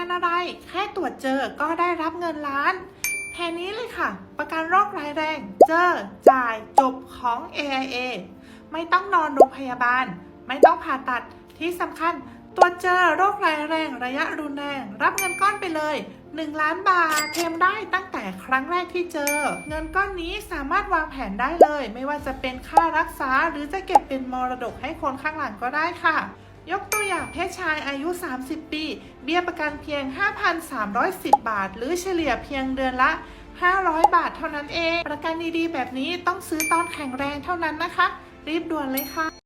กันอะไรแค่ตรวจเจอก็ได้รับเงินล้านแค่นี้เลยค่ะประกันโรคร้ายแรงเจอจ่ายจบของ AIA ไม่ต้องนอนโรงพยาบาลไม่ต้องผ่าตัดที่สำคัญตรวจเจอโรคร้ายแรงระยะรุนแรงรับเงินก้อนไปเลย1 ล้านบาทเคลมได้ตั้งแต่ครั้งแรกที่เจอเงินก้อนนี้สามารถวางแผนได้เลยไม่ว่าจะเป็นค่ารักษาหรือจะเก็บเป็นมรดกให้คนข้างหลังก็ได้ค่ะยกตัวอย่างเพศชายอายุ30 ปีเบี้ยประกันเพียง 5,310 บาทหรือเฉลี่ยเพียงเดือนละ500 บาทเท่านั้นเองประกันดีๆแบบนี้ต้องซื้อตอนแข็งแรงเท่านั้นนะคะรีบด่วนเลยค่ะ